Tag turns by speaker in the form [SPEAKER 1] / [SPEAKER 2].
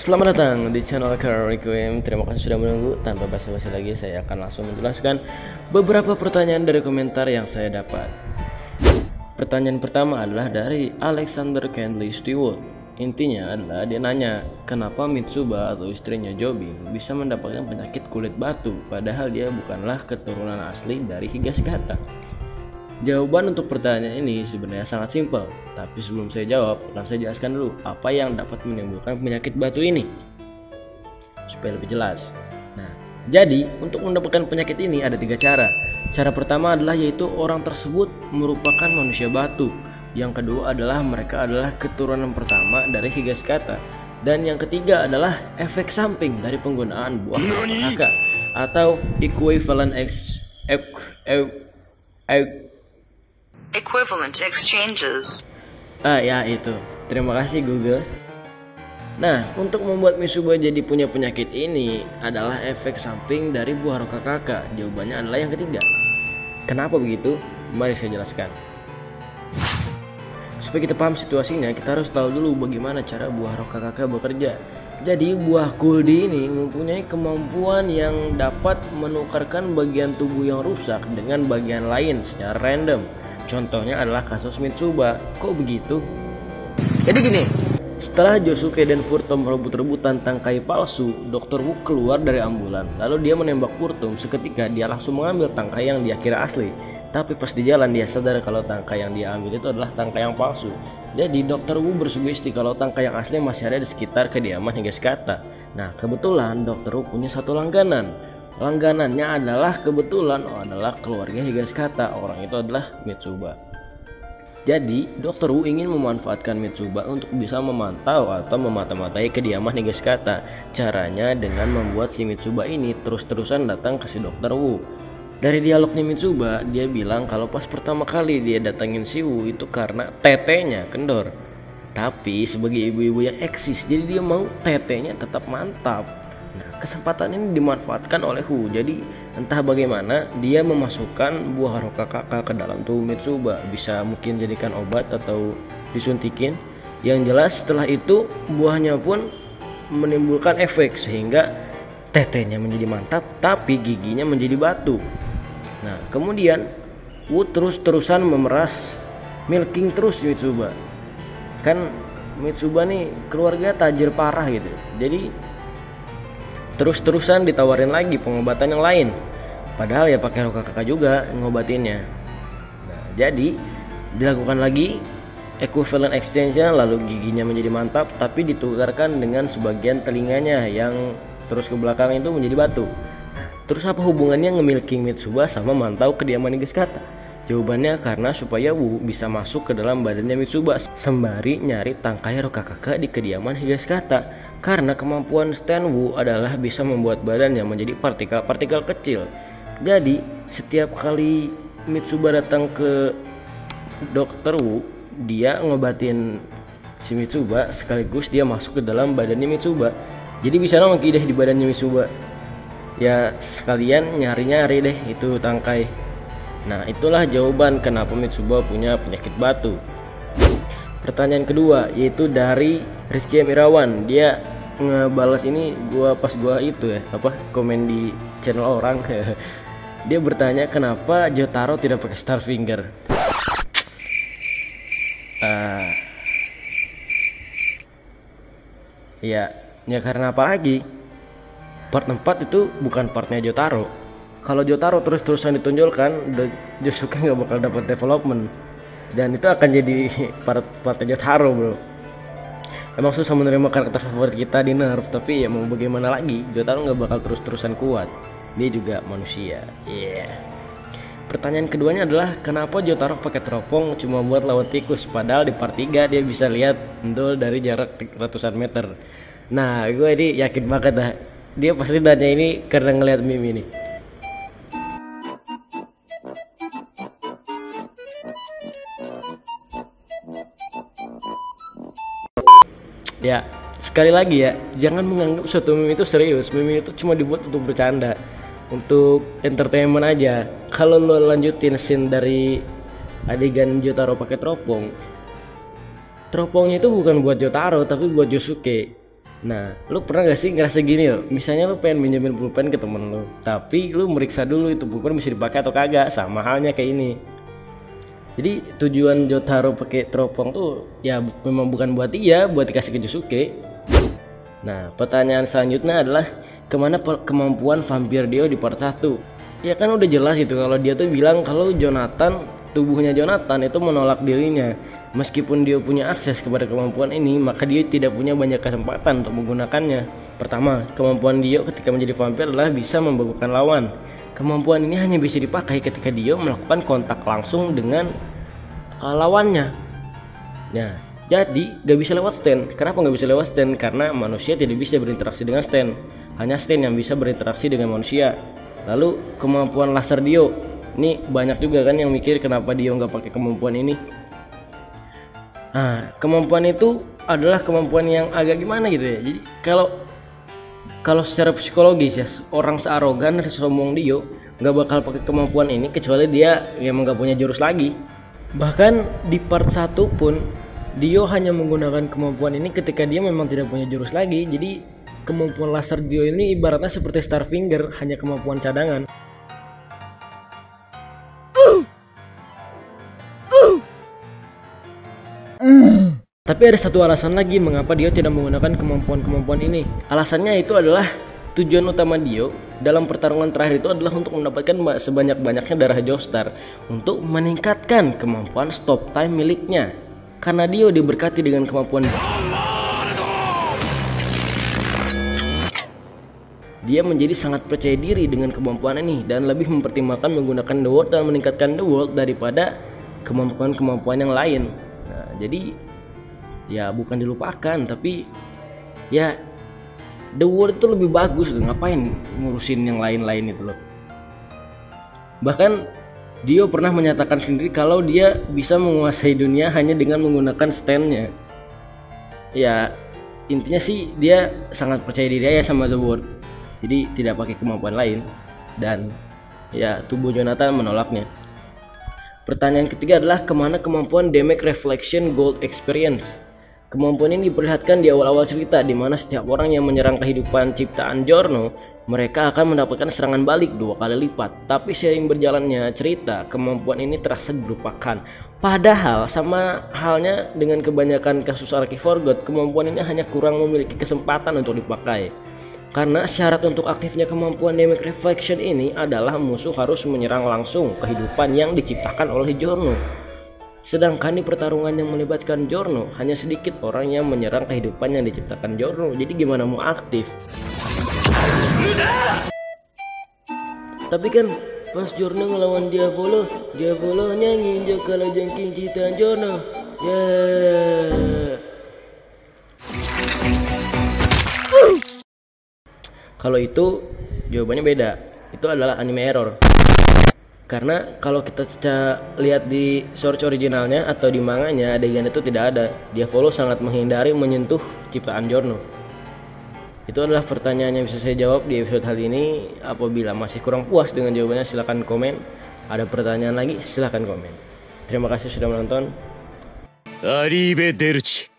[SPEAKER 1] Selamat datang di channel Requiem. Terima kasih sudah menunggu. Tanpa basa-basi lagi, saya akan langsung menjelaskan beberapa pertanyaan dari komentar yang saya dapat. Pertanyaan pertama adalah dari Alexander Kenley Stewart. Intinya adalah dia nanya, kenapa Mitsuba atau istrinya Jobim bisa mendapatkan penyakit kulit batu padahal dia bukanlah keturunan asli dari Higashikata. Jawaban untuk pertanyaan ini sebenarnya sangat simpel, tapi sebelum saya jawab, langsung saya jelaskan dulu apa yang dapat menimbulkan penyakit batu ini supaya lebih jelas. Nah, jadi untuk mendapatkan penyakit ini ada 3 cara. Cara pertama adalah yaitu orang tersebut merupakan manusia batu. Yang kedua adalah mereka adalah keturunan pertama dari Higashikata. Dan yang ketiga adalah efek samping dari penggunaan buah kakak atau equivalent
[SPEAKER 2] equivalent exchanges.
[SPEAKER 1] Ya itu. Terima kasih Google. Nah, untuk membuat Mitsuba jadi punya penyakit ini adalah efek samping dari buah roka kakak. Jawabannya adalah yang ketiga. Kenapa begitu? Mari saya jelaskan. Supaya kita paham situasinya, kita harus tahu dulu bagaimana cara buah roka kakak bekerja. Jadi buah kuldi ini mempunyai kemampuan yang dapat menukarkan bagian tubuh yang rusak dengan bagian lain secara random. Contohnya adalah kasus Mitsuba. Kok begitu? Jadi gini, setelah Josuke dan Furtom rebut-rebutan tangkai palsu, Dr. Wu keluar dari ambulan. Lalu dia menembak Furtom. Seketika dia langsung mengambil tangkai yang dia kira asli. Tapi pas di jalan dia sadar kalau tangkai yang dia ambil itu adalah tangkai yang palsu. Jadi Dr. Wu bersugesti kalau tangkai yang asli masih ada di sekitar kediaman Higashikata. Nah, kebetulan Dr. Wu punya satu langganan. Langganannya adalah adalah keluarga Higashikata. Orang itu adalah Mitsuba. Jadi Dr. Wu ingin memanfaatkan Mitsuba untuk bisa memantau atau memata-matai kediaman Higashikata. Caranya dengan membuat si Mitsuba ini terus-terusan datang ke si Dr. Wu. Dari dialognya Mitsuba, dia bilang kalau pas pertama kali dia datangin si Wu itu karena tetenya kendor. Tapi sebagai ibu-ibu yang eksis, jadi dia mau tetenya tetap mantap. Nah, kesempatan ini dimanfaatkan oleh Wu. Jadi entah bagaimana dia memasukkan buah roka kakak ke dalam tubuh Mitsuba. Bisa mungkin jadikan obat atau disuntikin. Yang jelas setelah itu buahnya pun menimbulkan efek sehingga tetenya menjadi mantap tapi giginya menjadi batu. Nah, kemudian Wu terus-terusan memeras, milking terus Mitsuba. Kan Mitsuba nih keluarga tajir parah gitu. Jadi terus-terusan ditawarin lagi pengobatan yang lain. Padahal ya pakai roka kakak juga ngobatinnya. Nah, jadi dilakukan lagi equivalent exchange, lalu giginya menjadi mantap tapi ditukarkan dengan sebagian telinganya yang terus ke belakang itu menjadi batu. Terus apa hubungannya nge-milking Mitsuba sama mantau kediaman Higashikata? Jawabannya karena supaya Wu bisa masuk ke dalam badannya Mitsuba sembari nyari tangkai roka kakak di kediaman Higashikata. Karena kemampuan Stan Wu adalah bisa membuat badannya menjadi partikel-partikel kecil. Jadi setiap kali Mitsuba datang ke Dr. Wu, dia ngobatin si Mitsuba sekaligus dia masuk ke dalam badannya Mitsuba. Jadi bisa nongki deh di badannya Mitsuba. Ya sekalian nyari-nyari deh itu tangkai. Nah, itulah jawaban kenapa Mitsuba punya penyakit batu. Pertanyaan kedua yaitu dari Rizky M. Irawan. Dia ngebalas ini pas gua itu ya, komen di channel orang. Dia bertanya kenapa Jotaro tidak pakai Starfinger. Ya karena apa lagi? Part 4 itu bukan partnya Jotaro. Kalau Jotaro terus-terusan ditonjolkan, Josuke nggak bakal dapat development. Dan itu akan jadi partnya Jotaro, bro. Emang susah menerima karakter favorit kita di nerf, tapi ya mau bagaimana lagi, Jotaro nggak bakal terus-terusan kuat. Dia juga manusia. Pertanyaan keduanya adalah kenapa Jotaro pakai teropong cuma buat lawan tikus, padahal di part 3 dia bisa lihat Endol dari jarak ratusan meter. Nah, gue ini yakin banget dah. Dia pasti tanya ini karena ngeliat meme ini. Ya, sekali lagi ya, jangan menganggap suatu meme itu serius. Meme itu cuma dibuat untuk bercanda, untuk entertainment aja. Kalau lo lanjutin scene dari adegan Jotaro pakai teropong, teropongnya itu bukan buat Jotaro tapi buat Josuke. Nah, lu pernah gak sih ngerasa gini loh? Misalnya lu pengen minjemin pulpen ke temen lu, tapi lu meriksa dulu itu pulpen bisa dipakai atau kagak. Sama halnya kayak ini. Jadi tujuan Jotaro pakai teropong tuh ya memang bukan buat dia, buat dikasih ke Josuke. Nah, pertanyaan selanjutnya adalah kemana kemampuan vampir Dio di part 1? Ya kan udah jelas gitu kalau dia tuh bilang kalau tubuhnya Jonathan itu menolak dirinya. Meskipun dia punya akses kepada kemampuan ini, maka dia tidak punya banyak kesempatan untuk menggunakannya. Pertama, kemampuan Dio ketika menjadi vampir adalah bisa membekukan lawan. Kemampuan ini hanya bisa dipakai ketika Dio melakukan kontak langsung dengan lawannya. Nah, jadi gak bisa lewat stand. Kenapa gak bisa lewat stand? Karena manusia tidak bisa berinteraksi dengan stand. Hanya stand yang bisa berinteraksi dengan manusia. Lalu kemampuan laser Dio. Ini banyak juga kan yang mikir kenapa Dio gak pakai kemampuan ini. Nah, kemampuan itu adalah kemampuan yang agak gimana gitu ya. Jadi kalau secara psikologis ya, orang searogan dan sombong Dio gak bakal pakai kemampuan ini kecuali dia emang gak punya jurus lagi. Bahkan di part 1 pun Dio hanya menggunakan kemampuan ini ketika dia memang tidak punya jurus lagi. Jadi kemampuan laser Dio ini ibaratnya seperti Starfinger, hanya kemampuan cadangan. Tapi ada satu alasan lagi mengapa Dio tidak menggunakan kemampuan-kemampuan ini. Alasannya itu adalah tujuan utama Dio dalam pertarungan terakhir itu adalah untuk mendapatkan sebanyak-banyaknya darah Joestar untuk meningkatkan kemampuan stop time miliknya. Karena Dio diberkati dengan kemampuan, dia menjadi sangat percaya diri dengan kemampuan ini dan lebih mempertimbangkan menggunakan The World dan meningkatkan The World daripada kemampuan-kemampuan yang lain. Nah, jadi ya bukan dilupakan, tapi ya The World itu lebih bagus loh. Ngapain ngurusin yang lain-lain itu loh. Bahkan Dio pernah menyatakan sendiri kalau dia bisa menguasai dunia hanya dengan menggunakan stand-nya. Ya intinya sih dia sangat percaya diri aja sama The World. Jadi tidak pakai kemampuan lain. Dan ya tubuh Jonathan menolaknya. Pertanyaan ketiga adalah kemana kemampuan Damage Reflection Gold Experience? Kemampuan ini diperlihatkan di awal-awal cerita, di mana setiap orang yang menyerang kehidupan ciptaan Giorno, mereka akan mendapatkan serangan balik 2 kali lipat. Tapi seiring berjalannya cerita, kemampuan ini terasa dilupakan. Padahal sama halnya dengan kebanyakan kasus Arky Forgot, kemampuan ini hanya kurang memiliki kesempatan untuk dipakai. Karena syarat untuk aktifnya kemampuan Damage Reflection ini adalah musuh harus menyerang langsung kehidupan yang diciptakan oleh Giorno. Sedangkan di pertarungan yang melibatkan Giorno, hanya sedikit orang yang menyerang kehidupan yang diciptakan Giorno. Jadi gimana mau aktif? Tapi kan pas Giorno ngelawan Diavolonya nginjak kalau jengking ciptaan Giorno. Ya. Kalau itu jawabannya beda. Itu adalah anime error. Karena kalau kita lihat di source originalnya atau di manganya, adegan itu tidak ada. Diavolo sangat menghindari menyentuh ciptaan Giorno. Itu adalah pertanyaan yang bisa saya jawab di episode kali ini. Apabila masih kurang puas dengan jawabannya, silahkan komen. Ada pertanyaan lagi, silahkan komen. Terima kasih sudah menonton. Arrivederci.